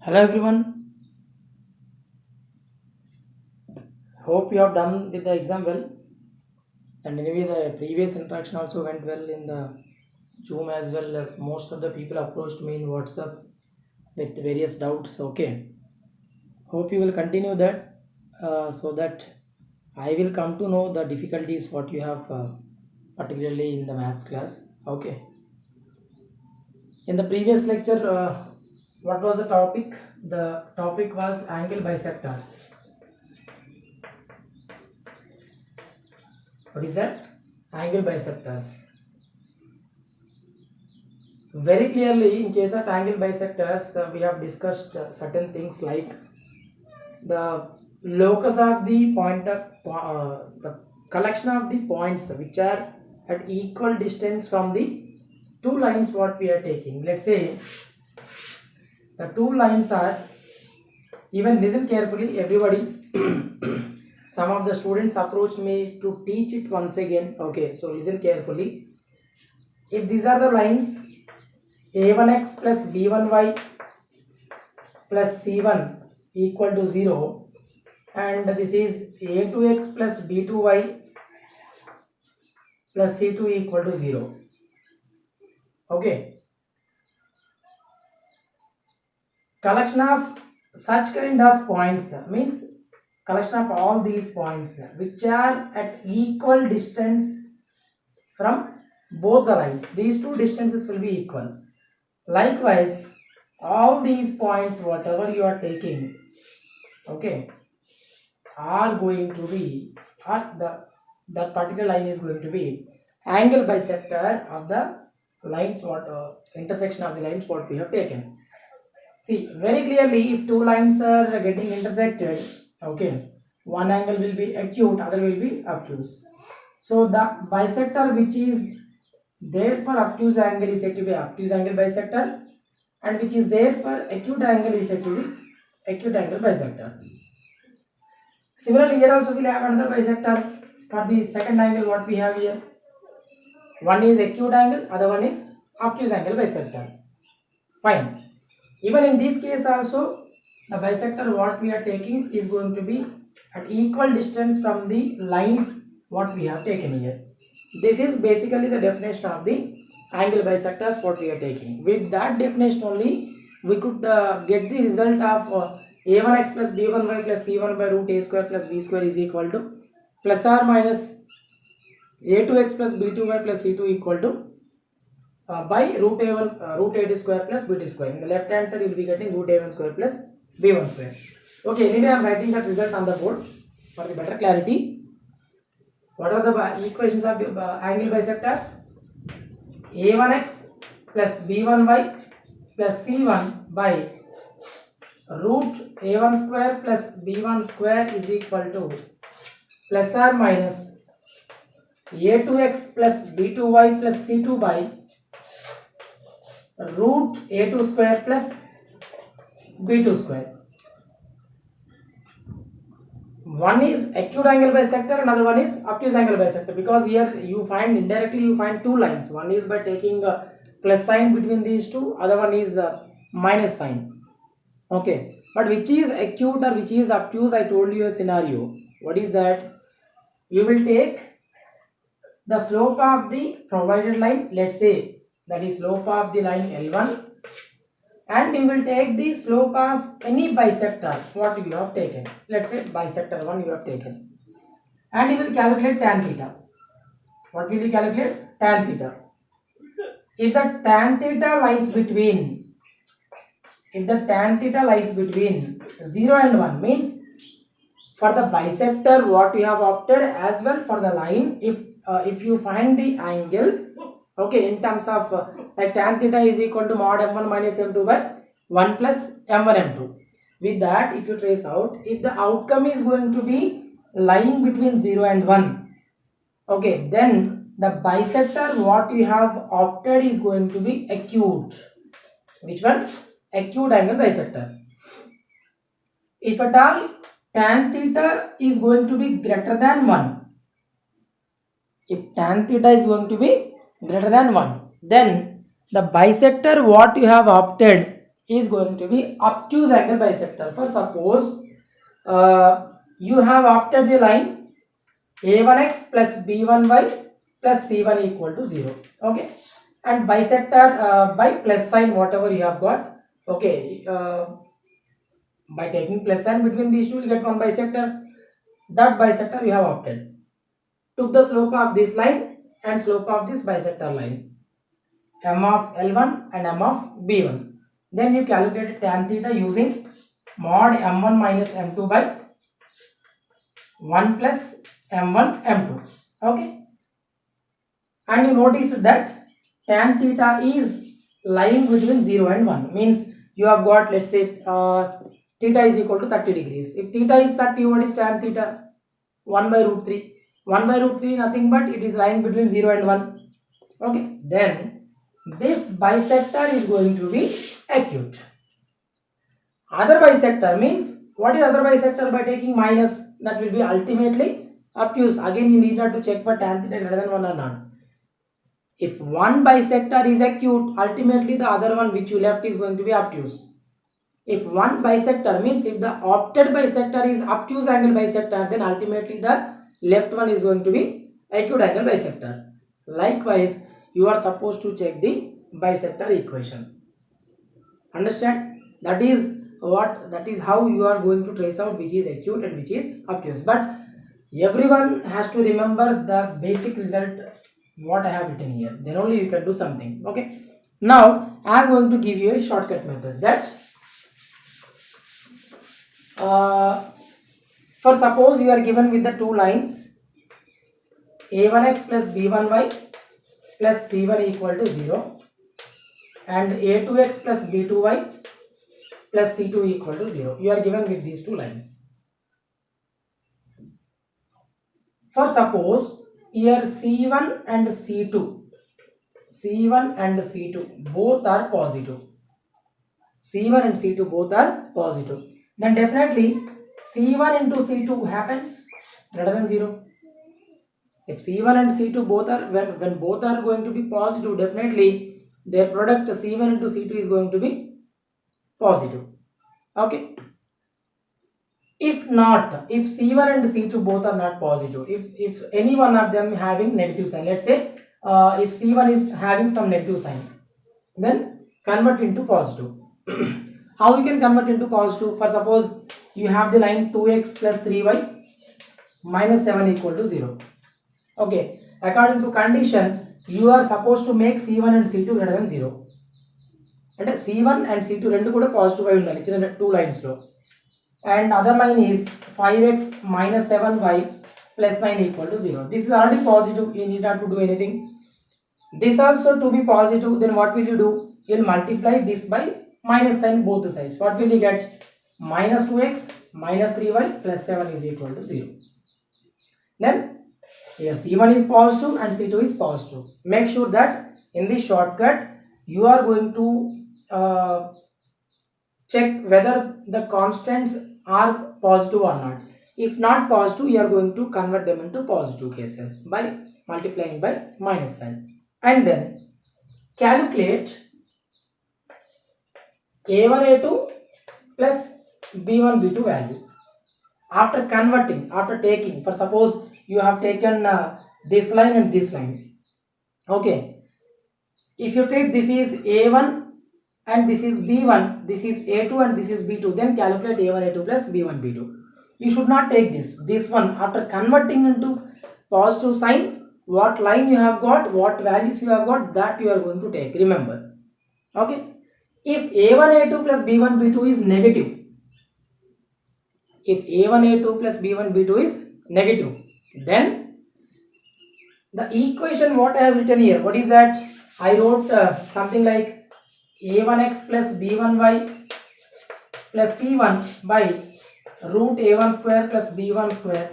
Hello everyone, hope you have done with the exam well, and anyway the previous interaction also went well in the Zoom as well. As most of the people approached me in WhatsApp with various doubts. Okay, hope you will continue that so that I will come to know the difficulties what you have particularly in the maths class. Okay, in the previous lecture, what was the topic? The topic was angle bisectors. What is that? Angle bisectors. Very clearly, in case of angle bisectors, we have discussed certain things like the locus of the the collection of the points which are at equal distance from the two lines what we are taking. Let's say the two lines are, even listen carefully, everybody. Some of the students approached me to teach it once again. Okay, so listen carefully. If these are the lines a1x plus b1y plus c1 equal to 0, and this is a2x plus b2y plus c2 equal to 0. Okay, collection of such kind of points means collection of all these points which are at equal distance from both the lines. These two distances will be equal. Likewise, all these points whatever you are taking, okay, are going to be, or that particular line is going to be angle bisector of the lines what intersection of the lines what we have taken. See very clearly, if two lines are getting intersected, okay, one angle will be acute, other will be obtuse. So the bisector which is there for obtuse angle is said to be obtuse angle bisector, and which is there for acute angle is said to be acute angle bisector. Similarly, here also we will have another bisector for the second angle what we have here. One is acute angle, other one is obtuse angle bisector. Fine. Even in this case also, the bisector what we are taking is going to be at equal distance from the lines what we have taken here. This is basically the definition of the angle bisectors what we are taking. With that definition only, we could get the result of a1x plus b1y plus c1 by root a square plus b square is equal to plus or minus a2x plus b2y plus c2 equal to by root a1 root a2 square plus b2 square. In the left hand side you will be getting root a1 square plus b1 square. Okay, anyway I am writing that result on the board for the better clarity. What are the equations of the angle bisectors? a1x plus b1y plus c1 by root a1 square plus b1 square is equal to plus or minus a2x plus b2y plus c2 by root a2 square plus b2 square. One is acute angle bisector, another one is obtuse angle bisector, because here you find indirectly you find two lines. One is by taking a plus sign between these two, other one is minus sign. Okay, but which is acute or which is obtuse, I told you a scenario. What is that? You will take the slope of the provided line, let's say that is slope of the line L1, and you will take the slope of any bisector what you have taken. Let's say bisector 1 you have taken, and you will calculate tan theta. What will you calculate? Tan theta. If the tan theta lies between, 0 and 1, means for the bisector what you have opted as well for the line, if you find the angle, okay, in terms of like tan theta is equal to mod m1 minus m2 by 1 plus m1 m2. With that, if you trace out, if the outcome is going to be lying between 0 and 1, okay, then the bisector what you have opted is going to be acute. Which one? Acute angle bisector. If at all tan theta is going to be greater than 1, if tan theta is going to be greater than 1, then the bisector what you have opted is going to be obtuse angle bisector. For suppose you have opted the line a1x plus b1y plus c1 equal to 0. Okay, and bisector by plus sign whatever you have got. Okay, by taking plus sign between these two you get one bisector. That bisector you have opted. Took the slope of this line and slope of this bisector line, m of L1 and m of B1. Then you calculate tan theta using mod m1 minus m2 by 1 plus m1 m2. Okay, and you notice that tan theta is lying between 0 and 1, means you have got, let's say, theta is equal to 30 degrees. If theta is 30, what is tan theta? 1 by root 3. 1 by root 3 nothing but it is lying between 0 and 1. Okay, then this bisector is going to be acute. Other bisector means, what is other bisector? By taking minus, that will be ultimately obtuse. Again you need not to check for tan theta greater than 1 or not. If one bisector is acute, ultimately the other one which you left is going to be obtuse. If one bisector means, if the opted bisector is obtuse angle bisector, then ultimately the left one is going to be acute angle bisector. Likewise, you are supposed to check the bisector equation. Understand? That is how you are going to trace out which is acute and which is obtuse. But everyone has to remember the basic result what I have written here. Then only you can do something. Okay. Now I am going to give you a shortcut method that for suppose you are given with the two lines a1x plus b1y plus c1 equal to 0 and a2x plus b2y plus c2 equal to 0. You are given with these two lines. For suppose here c1 and c2 both are positive. C1 and C2 both are positive. Then definitely C1 into C2 happens greater than 0. If C1 and C2 both are, when both are going to be positive, definitely their product C1 into C2 is going to be positive. Okay. If not, if C1 and C2 both are not positive, if any one of them having negative sign, let's say if C1 is having some negative sign, then convert into positive. How you can convert into positive? For suppose you have the line 2x plus 3y minus 7 equal to 0. Okay, according to condition you are supposed to make C1 and C2 greater than 0. And C1 and C2 rendu kuda positive ayi undali chinna two lines lo. And other line is 5x minus 7y plus 9 equal to 0. This is already positive, you need not to do anything. This also to be positive, then what will you do? You will multiply this by minus sign both the sides. What will you get? Minus 2x minus 3y plus 7 is equal to 0. Then here C1 is positive and C2 is positive. Make sure that in this shortcut you are going to check whether the constants are positive or not. If not positive, you are going to convert them into positive cases by multiplying by minus sign. And then calculate a1 a2 plus b1 b2 value. After converting, after taking, for suppose you have taken this line and this line. Okay, if you take this is a1 and this is b1, this is a2 and this is b2, then calculate a1 a2 plus b1 b2. You should not take this one. After converting into positive sign, what line you have got, what values you have got, that you are going to take. Remember. Okay. If a1 a2 plus b1 b2 is negative, if a1 a2 plus b1 b2 is negative, then the equation what I have written here, what is that? I wrote something like a1x plus b1y plus c1 by root a1 square plus b1 square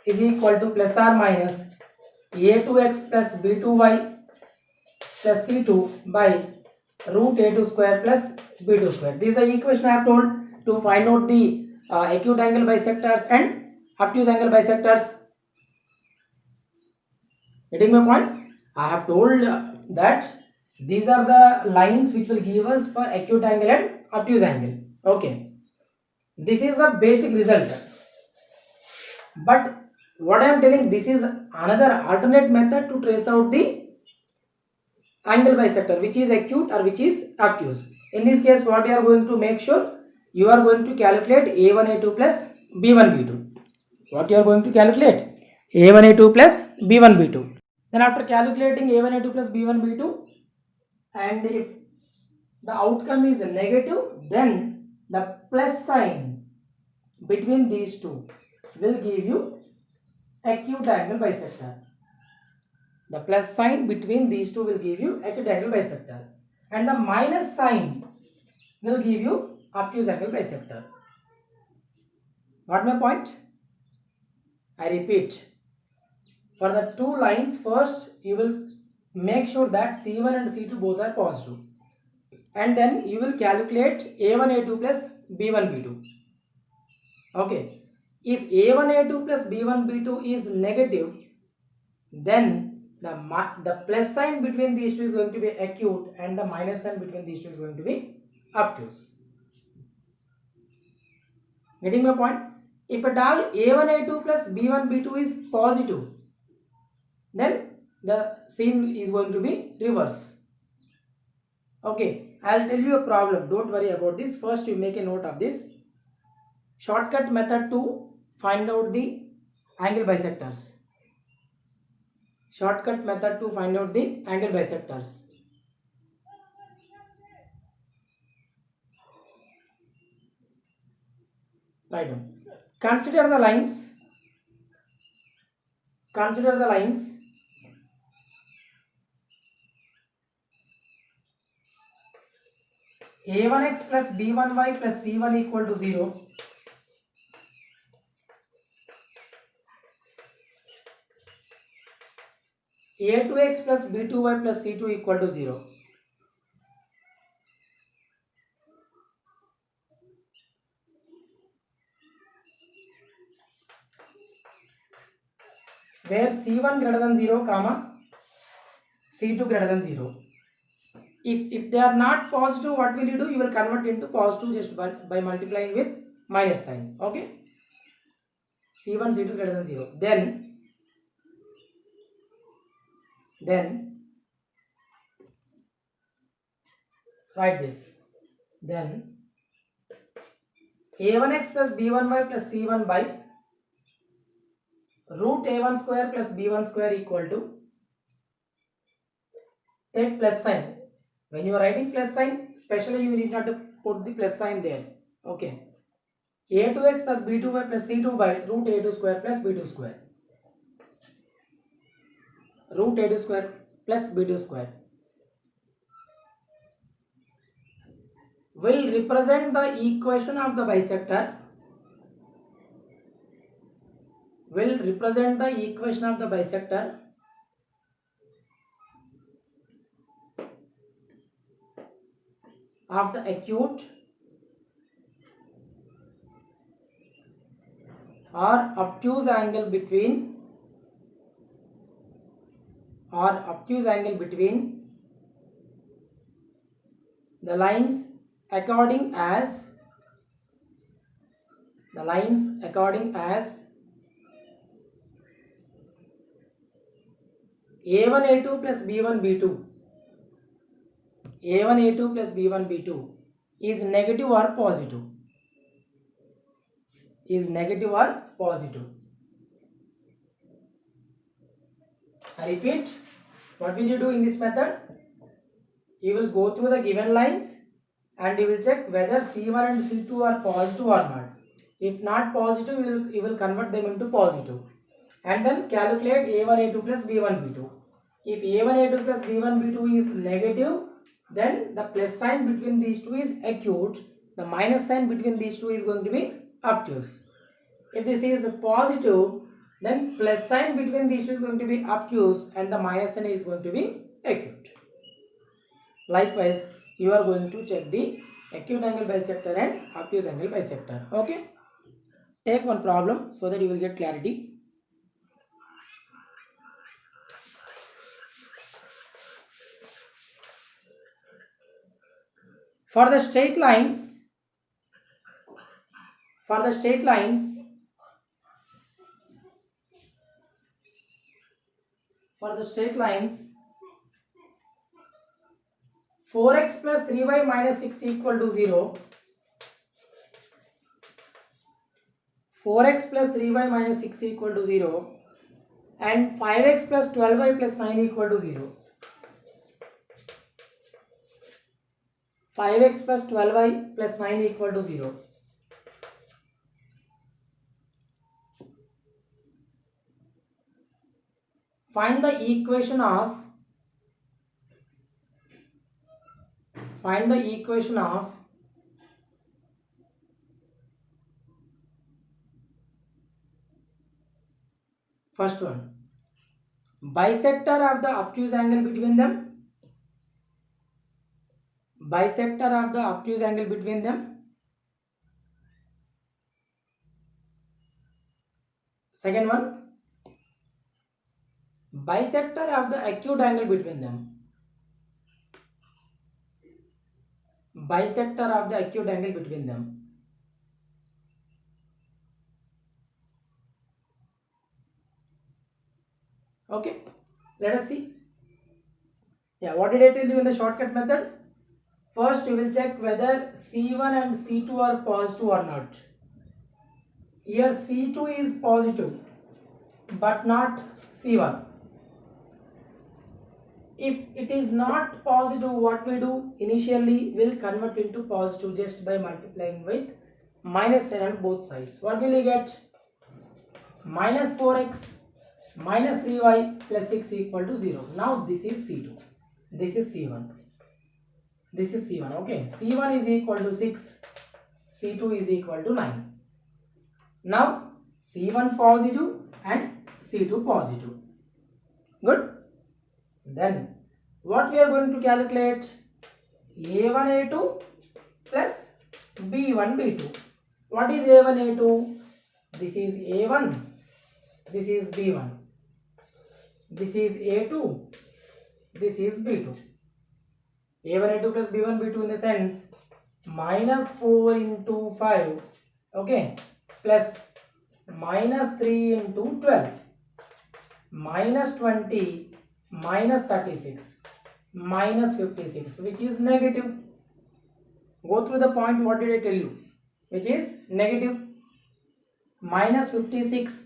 is equal to plus or minus a2x plus b2y plus c2 by root a2 square plus b2 square. This is the equation I have told to find out the acute angle bisectors and obtuse angle bisectors. Getting my point? I have told that These are the lines which will give us for acute angle and obtuse angle. Okay, this is a basic result, but what I am telling, this is another alternate method to trace out the angle bisector, which is acute or which is obtuse. In this case, what you are going to make sure, you are going to calculate a1 a2 plus b1 b2. What you are going to calculate, a1 a2 plus b1 b2. Then after calculating a1 a2 plus b1 b2, and if the outcome is negative, then the plus sign between these two will give you acute angle bisector. The plus sign between these two will give you acute angle bisector, and the minus sign will give you obtuse angle bisector. Got my point? I repeat, for the two lines, first you will make sure that C1 and C2 both are positive, and then you will calculate A1 A2 plus B1 B2. Okay, if A1 A2 plus B1 B2 is negative, then the plus sign between these two is going to be acute, and the minus sign between these two is going to be obtuse. Getting my point? If at all A1 A2 plus B1 B2 is positive, then the scene is going to be reverse. Okay, I'll tell you a problem. Don't worry about this. First, you make a note of this. Shortcut method to find out the angle bisectors. Shortcut method to find out the angle bisectors. Write down. Consider the lines. Consider the lines. A1x plus B1y plus C1 equal to 0. A2x plus B2y plus C2 equal to 0. Where C1 greater than 0, comma C2 greater than 0. If they are not positive, what will you do? You will convert into positive just by multiplying with minus sign. Okay. C1, C2 greater than 0. Then write this. Then A1x plus B1y plus C1 by root A1 square plus B1 square equal to, take plus sign. When you are writing plus sign, especially you need not to put the plus sign there. Okay. A2x plus B2y plus C2 by root A2 square plus B2 square. Root A2 square plus B2 square will represent the equation of the bisector. Will represent the equation of the bisector of the acute or obtuse angle between the lines according as A1 A2 plus B1 B2. A1 A2 plus B1 B2 is negative or positive. I repeat, what will you do in this method? You will go through the given lines and you will check whether C1 and C2 are positive or not. If not positive, you will convert them into positive, and then calculate A1 A2 plus B1 B2. If A1 A2 plus B1 B2 is negative, then the plus sign between these two is acute. The minus sign between these two is going to be obtuse. If this is positive, then plus sign between these two is going to be obtuse, and the minus sign is going to be acute. Likewise, you are going to check the acute angle bisector and obtuse angle bisector. Okay. Take one problem so that you will get clarity. For the straight lines, for the straight lines, for the straight lines, 4x plus 3y minus 6 equal to 0. 4x plus 3y minus 6 equal to 0. And 5x plus 12y plus 9 equal to 0. 5x plus 12y plus 9 equal to 0. Find the equation of first one, bisector of the obtuse angle between them. Bisector of the obtuse angle between them. Second one, bisector of the acute angle between them. Bisector of the acute angle between them. Okay, let us see. Yeah, what did I tell you in the shortcut method? First, you will check whether C1 and C2 are positive or not. Here C2 is positive, but not C1. If it is not positive, what we do? Initially, we'll convert into positive just by multiplying with minus sign on both sides. What will you get? Minus 4x minus 3y plus 6 equal to 0. Now this is C2. This is C1. This is C1. Okay. C1 is equal to 6. C2 is equal to 9. Now C1 positive and C2 positive. Good. Then what we are going to calculate? A1 A2 plus B1 B2. What is A1 A2? This is A1. This is B1. This is A2. This is B2. A1 A2 plus B1 B2 in the sense minus 4 into 5. Okay. Plus minus 3 into 12. Minus 20. Minus 36, minus 56, which is negative. Go through the point, what did I tell you? Which is negative. Minus 56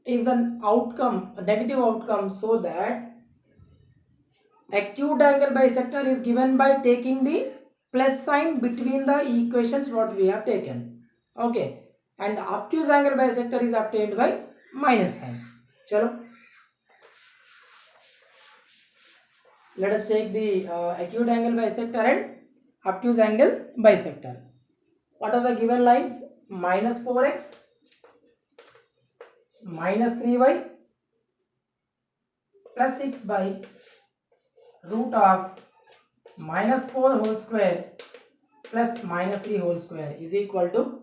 is an outcome, a negative outcome, so that acute angle bisector is given by taking the plus sign between the equations what we have taken. Okay. And the obtuse angle bisector is obtained by minus sign. Chalo. Let us take the acute angle bisector and obtuse angle bisector. What are the given lines? Minus 4x, minus 3y plus 6 by root of minus 4 whole square plus minus 3 whole square is equal to,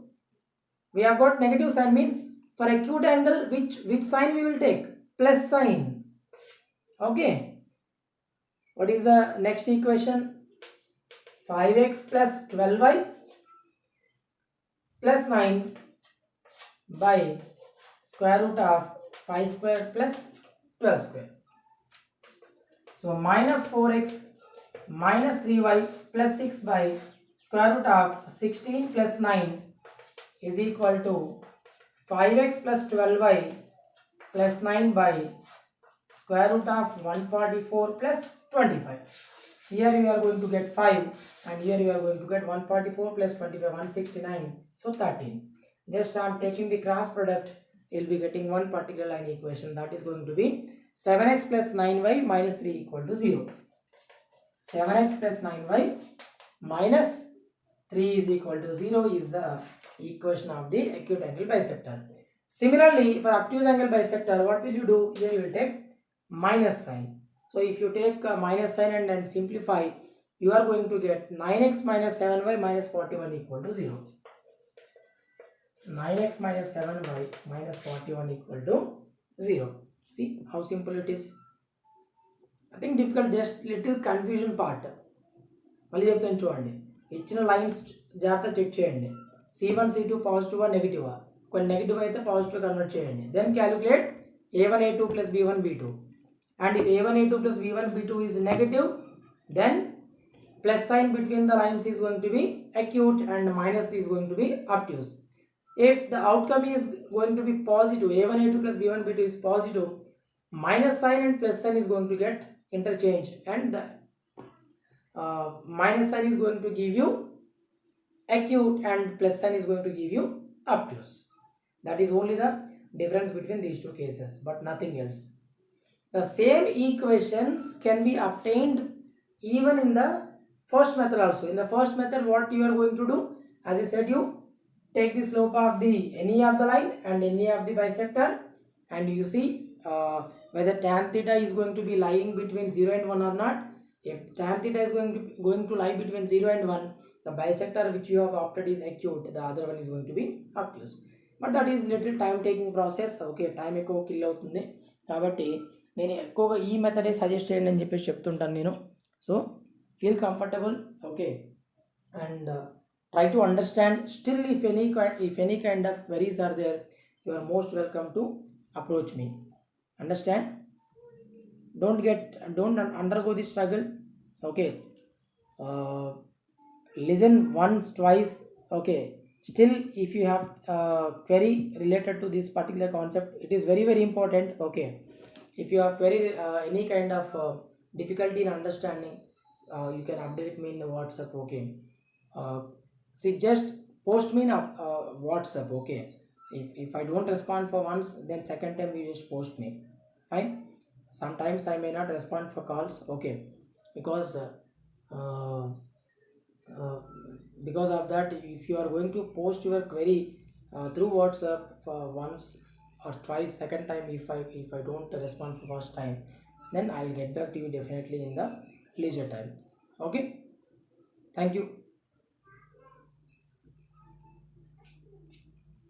we have got negative sign, means for acute angle which sign we will take? Plus sign. Okay. What is the next equation? 5x plus 12y plus 9 by square root of 5 square plus 12 square. So minus 4x minus 3y plus 6 by square root of 16 plus 9 is equal to 5x plus 12y plus 9 by square root of 144 plus 25. Here you are going to get 5 and here you are going to get 144 plus 25, 169. So 13. Just I am taking the cross product, you will be getting one particular line equation, that is going to be 7x plus 9y minus 3 equal to 0. 7x plus 9y minus 3 is equal to 0 is the equation of the acute angle bisector. Similarly, for obtuse angle bisector, what will you do? Here you will take minus sign. So if you take a minus sign and then simplify, you are going to get 9x minus 7y minus 41 equal to 0. 9x minus 7y minus 41 equal to 0. See how simple it is. Nothing difficult, just little confusion part. Mali cheptanu chudandi. ఇచ్చిన lines జాగ్రత్త check చేయండి. C1 C2 పాజిటివా నెగిటివా, కొన్ని negative అయితే positive convert చేయండి. Then calculate A1 A2 plus B1 B2, and if A1 A2 plus B1 B2 is negative, then plus sign between the lines is going to be acute and minus is going to be obtuse. If the outcome is going to be positive, A1 A2 plus B1 B2 is positive, minus sign and plus sign is going to get interchanged, and the minus sign is going to give you acute and plus sign is going to give you obtuse. That is only the difference between these two cases, but nothing else. The same equations can be obtained even in the first method also. In the first method, what you are going to do, as I said, you take the slope of the any of the line and any of the bisector, and you see whether tan theta is going to be lying between 0 and 1 or not. If tan theta is going to lie between 0 and 1, the bisector which you have opted is acute, the other one is going to be obtuse. But that is little time taking process. Okay, time ఎక్కువ kill అవుతుంది కాబట్టి నేను ఎక్కువగా ఈ మెథడే suggest చేయండి అని చెప్పేసి చెప్తుంటాను నేను. So feel comfortable, okay, and try to understand. Still if any kind of queries are there, you are most welcome to approach me. Understand? don't undergo the struggle. Okay, listen once, twice. Okay, still if you have query related to this particular concept, it is very very important. Okay, if you have query any kind of difficulty in understanding, you can update me in the WhatsApp. Okay, see, just post me in WhatsApp. Okay, if I don't respond for once, then second time you just post me. Fine. Sometimes I may not respond for calls. Okay, because because of that, if you are going to post your query through WhatsApp for once or twice, second time if I don't respond for first time, then I'll get back to you definitely in the leisure time. Okay, thank you.